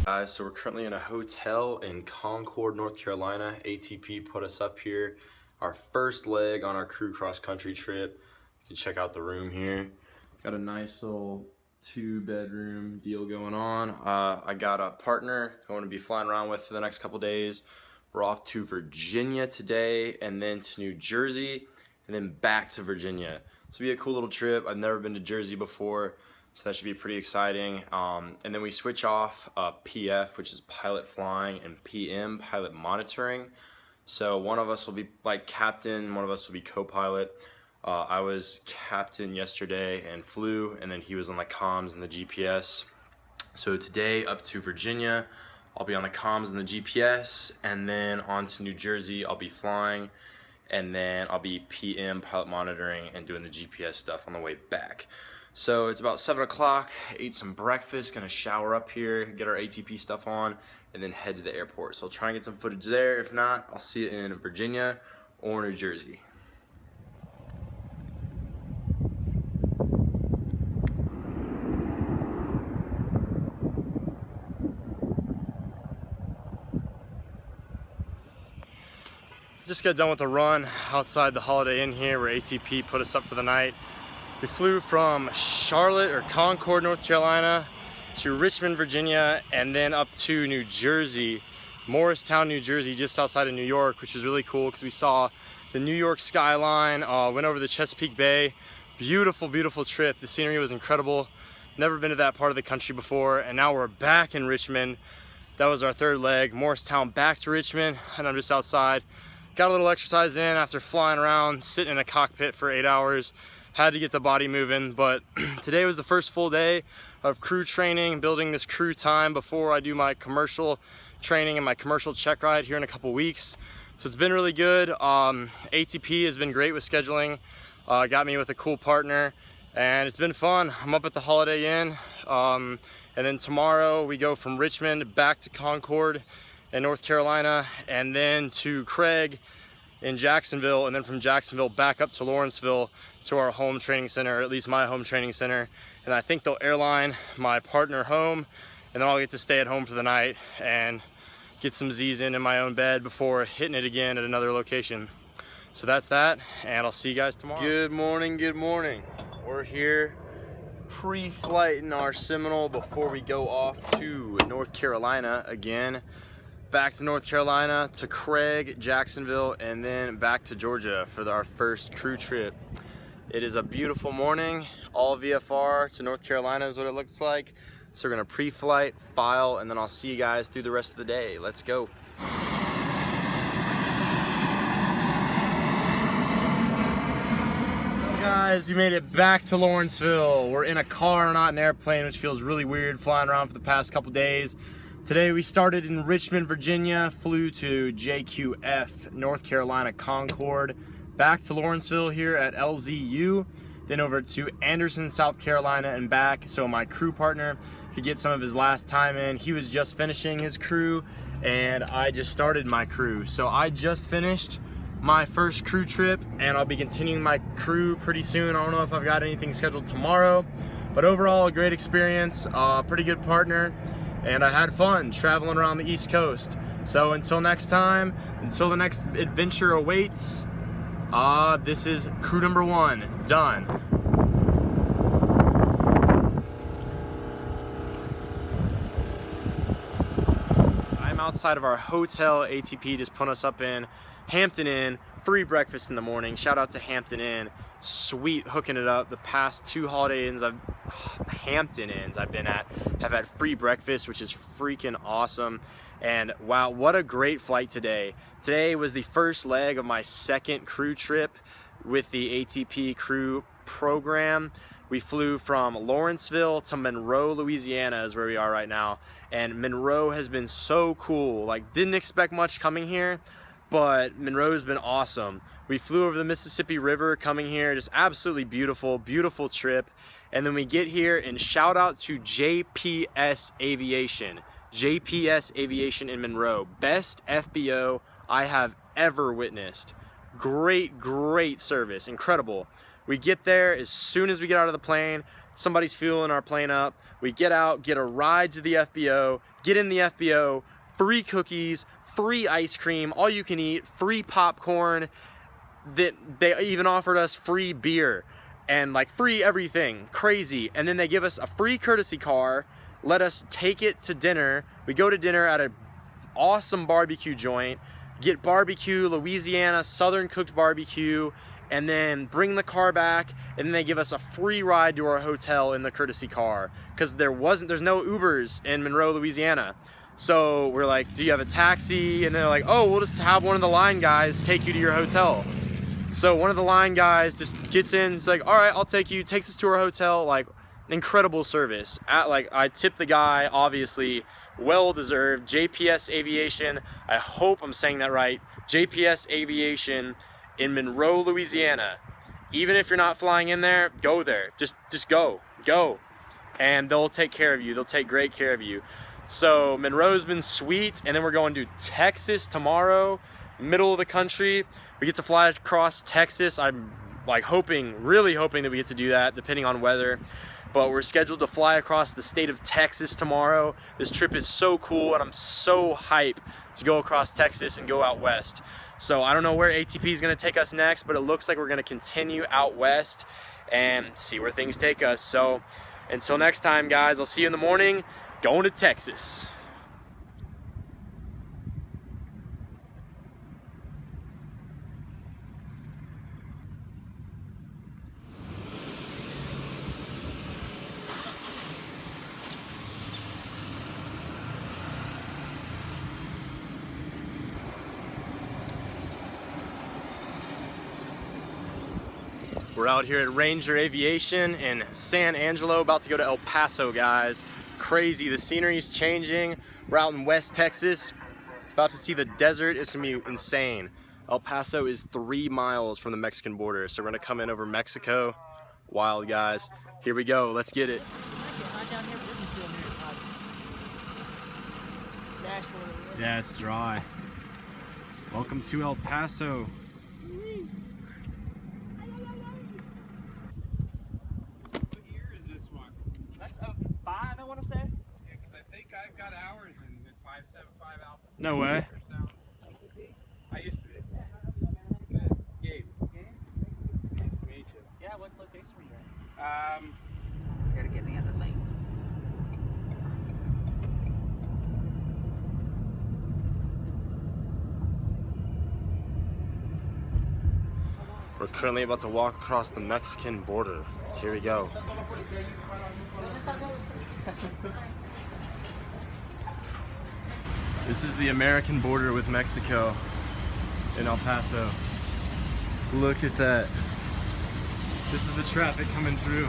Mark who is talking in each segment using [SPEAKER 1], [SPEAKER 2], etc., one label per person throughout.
[SPEAKER 1] Guys, so we're currently in a hotel in Concord, North Carolina. ATP put us up here. Our first leg on our crew cross-country trip. You can check out the room here. Got a nice little 2-bedroom deal going on. I got a partner I'm going to be flying around with for the next couple days. We're off to Virginia today, and then to New Jersey, and then back to Virginia. This will be a cool little trip. I've never been to Jersey before, so that should be pretty exciting. And then we switch off PF, which is pilot flying, and PM, pilot monitoring. So one of us will be like captain, one of us will be co-pilot. I was captain yesterday and flew, and then he was on the comms and the GPS. So today up to Virginia, I'll be on the comms and the GPS, and then on to New Jersey, I'll be flying, and then I'll be PM, pilot monitoring, and doing the GPS stuff on the way back. So it's about 7 o'clock, ate some breakfast, gonna shower up here, get our ATP stuff on, and then head to the airport. So I'll try and get some footage there. If not, I'll see you in Virginia or New Jersey. Just got done with a run outside the Holiday Inn here where ATP put us up for the night. We flew from Charlotte or Concord, North Carolina to Richmond, Virginia, and then up to New Jersey, Morristown, New Jersey, just outside of New York, which was really cool because we saw the New York skyline, went over the Chesapeake Bay. Beautiful, beautiful trip. The scenery was incredible. Never been to that part of the country before, and now we're back in Richmond. That was our third leg, Morristown back to Richmond, and I'm just outside. Got a little exercise in after flying around, sitting in a cockpit for 8 hours. Had to get the body moving, but today was the first full day of crew training, building this crew time before I do my commercial training and my commercial check ride here in a couple weeks. So it's been really good. ATP has been great with scheduling, got me with a cool partner, and it's been fun. I'm up at the Holiday Inn, and then tomorrow we go from Richmond back to Concord in North Carolina, and then to Craig in Jacksonville, and then from Jacksonville back up to Lawrenceville to our home training center, or at least my home training center. And I think they'll airline my partner home, and then I'll get to stay at home for the night and get some Z's in my own bed before hitting it again at another location. So that's that, and I'll see you guys tomorrow. Good morning, good morning. We're here pre-flight in our Seminole before we go off to North Carolina again. Back to North Carolina, to Craig, Jacksonville, and then back to Georgia for our first crew trip. It is a beautiful morning. All VFR to North Carolina is what it looks like. So we're gonna pre-flight, file, and then I'll see you guys through the rest of the day. Let's go. Guys, we made it back to Lawrenceville. We're in a car, not an airplane, which feels really weird flying around for the past couple days. Today we started in Richmond, Virginia, flew to JQF, North Carolina, Concord, back to Lawrenceville here at LZU, then over to Anderson, South Carolina, and back so my crew partner could get some of his last time in. He was just finishing his crew, and I just started my crew. So I just finished my first crew trip, and I'll be continuing my crew pretty soon. I don't know if I've got anything scheduled tomorrow, but overall a great experience, pretty good partner. And I had fun traveling around the East Coast. So until next time, until the next adventure awaits, this is crew number 1, done. I'm outside of our hotel. ATP just put us up in Hampton Inn, free breakfast in the morning. Shout out to Hampton Inn, sweet, hooking it up. The past 2 Holiday Inns Hampton Inns I've been at have had free breakfast, which is freaking awesome. And wow, what a great flight today. Today was the first leg of my second crew trip with the ATP crew program. We flew from Lawrenceville to Monroe, Louisiana is where we are right now. And Monroe has been so cool. Like, didn't expect much coming here, but Monroe's been awesome. We flew over the Mississippi River coming here, just absolutely beautiful, beautiful trip. And then we get here, and shout out to JPS Aviation. JPS Aviation in Monroe. Best FBO I have ever witnessed. Great, great service, incredible. We get there as soon as we get out of the plane, somebody's fueling our plane up. We get out, get a ride to the FBO, get in the FBO, free cookies, free ice cream, all you can eat, free popcorn. That they even offered us free beer and like free everything, crazy. And then they give us a free courtesy car, let us take it to dinner. We go to dinner at an awesome barbecue joint, get barbecue, Louisiana Southern cooked barbecue, and then bring the car back, and then they give us a free ride to our hotel in the courtesy car, because there's no Ubers in Monroe, Louisiana. So we're like, do you have a taxi? And they're like, oh, we'll just have one of the line guys take you to your hotel. So one of the line guys just gets in, it's like, all right, I'll take you, takes us to our hotel. Like, incredible service. I tipped the guy, obviously, well deserved. JPS Aviation, I hope I'm saying that right. JPS Aviation in Monroe, Louisiana. Even if you're not flying in there, go there. Just go. And they'll take care of you. They'll take great care of you. So Monroe's been sweet, and then we're going to Texas tomorrow, middle of the country. We get to fly across Texas. I'm like really hoping that we get to do that, depending on weather. But we're scheduled to fly across the state of Texas tomorrow. This trip is so cool, and I'm so hyped to go across Texas and go out west. So I don't know where ATP is going to take us next, but it looks like we're going to continue out west and see where things take us. So until next time, guys, I'll see you in the morning going to Texas. We're out here at Ranger Aviation in San Angelo, about to go to El Paso, guys. Crazy, the scenery's changing. We're out in West Texas, about to see the desert. It's gonna be insane. El Paso is 3 miles from the Mexican border, so we're gonna come in over Mexico. Wild, guys. Here we go, let's get it. Yeah, it's dry. Welcome to El Paso.
[SPEAKER 2] I want to say.
[SPEAKER 3] Yeah, because I think I've got hours in 575 Alpha.
[SPEAKER 1] No way.
[SPEAKER 3] I used to. Gabe. Nice to meet you.
[SPEAKER 2] Yeah, what location were you at?
[SPEAKER 4] Gotta get the other lanes.
[SPEAKER 1] We're currently about to walk across the Mexican border. Here we go. This is the American border with Mexico in El Paso. Look at that. This is the traffic coming through,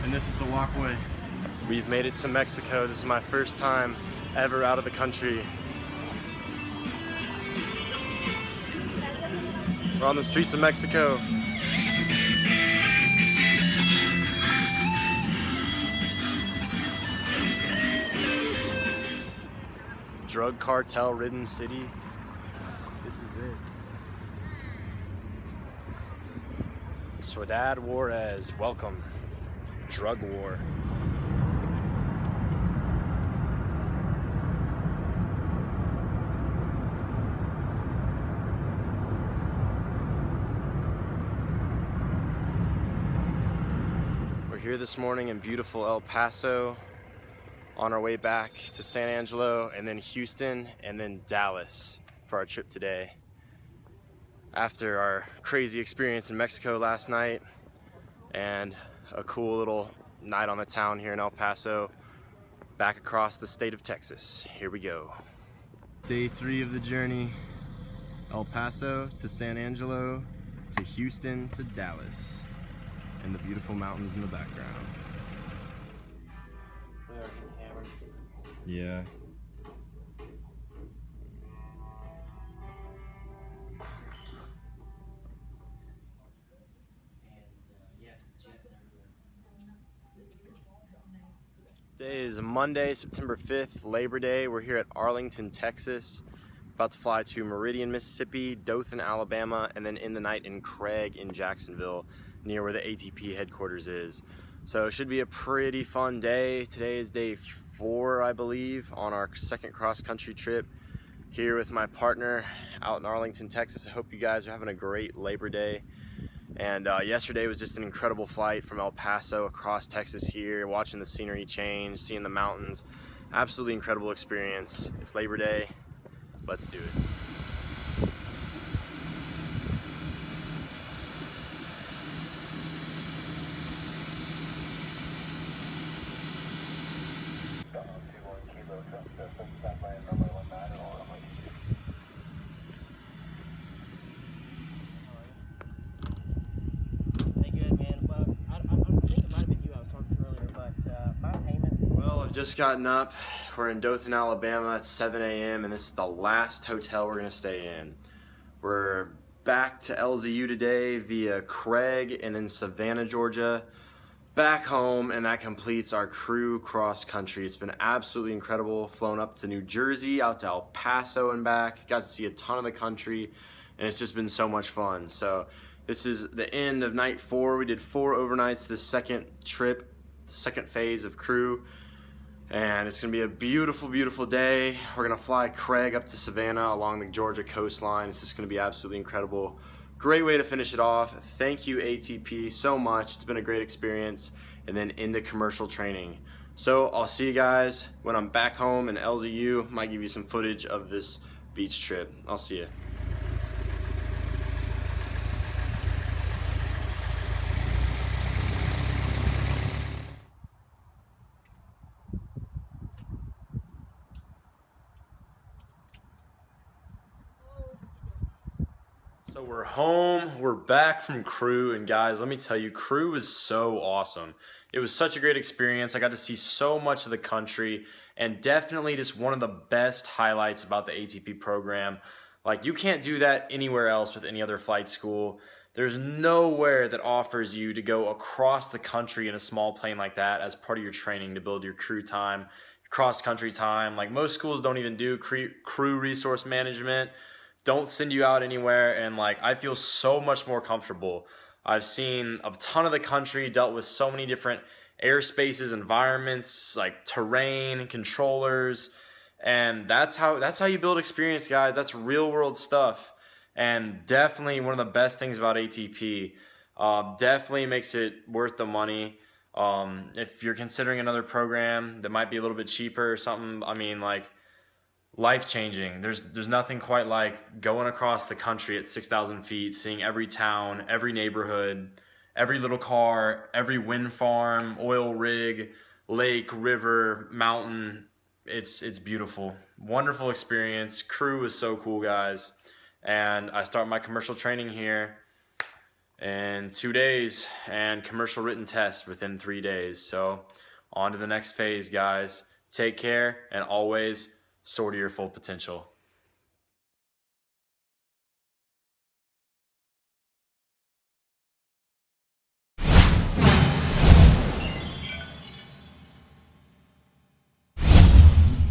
[SPEAKER 1] and this is the walkway. We've made it to Mexico. This is my first time ever out of the country. We're on the streets of Mexico. Drug cartel ridden city. This is it. Ciudad Juarez, welcome. Drug war. We're here this morning in beautiful El Paso, on our way back to San Angelo, and then Houston, and then Dallas for our trip today. After our crazy experience in Mexico last night and a cool little night on the town here in El Paso, back across the state of Texas. Here we go. Day 3 of the journey. El Paso to San Angelo to Houston to Dallas, and the beautiful mountains in the background. Yeah. Today is Monday, September 5th, Labor Day. We're here at Arlington, Texas. About to fly to Meridian, Mississippi, Dothan, Alabama, and then in the night in Craig in Jacksonville, near where the ATP headquarters is. So it should be a pretty fun day. Today is day 4, I believe, on our second cross-country trip here with my partner out in Arlington, Texas. I hope you guys are having a great Labor Day. And yesterday was just an incredible flight from El Paso across Texas here, watching the scenery change, seeing the mountains. Absolutely incredible experience. It's Labor Day. Let's do it. I've just gotten up. We're in Dothan, Alabama at 7 a.m. and this is the last hotel we're gonna stay in. We're back to LZU today via Craig and then Savannah, Georgia, back home, and that completes our crew cross country. It's been absolutely incredible. Flown up to New Jersey, out to El Paso and back. Got to see a ton of the country, and it's just been so much fun. So this is the end of night 4. We did 4 overnights this second trip, the second phase of crew. And it's gonna be a beautiful, beautiful day. We're gonna fly Craig up to Savannah along the Georgia coastline. It's just gonna be absolutely incredible. Great way to finish it off. Thank you, ATP, so much. It's been a great experience. And then into commercial training. So I'll see you guys when I'm back home in LZU. Might give you some footage of this beach trip. I'll see you. So we're home, we're back from crew, and guys, let me tell you, crew was so awesome. It was such a great experience. I got to see so much of the country, and definitely just one of the best highlights about the ATP program. Like, you can't do that anywhere else with any other flight school. There's nowhere that offers you to go across the country in a small plane like that as part of your training to build your crew time, cross country time. Like, most schools don't even do crew resource management. Don't send you out anywhere, and like, I feel so much more comfortable. I've seen a ton of the country, dealt with so many different airspaces, environments, like terrain, controllers, and that's how you build experience, guys. That's real world stuff, and definitely one of the best things about ATP. Definitely makes it worth the money. If you're considering another program that might be a little bit cheaper or something, I mean, like, life-changing. There's nothing quite like going across the country at 6,000 feet, seeing every town, every neighborhood, every little car, every wind farm, oil rig, lake, river, mountain. It's beautiful. Wonderful experience. Crew was so cool, guys. And I start my commercial training here in 2 days and commercial written test within 3 days. So on to the next phase, guys. Take care, and always soar to your full potential.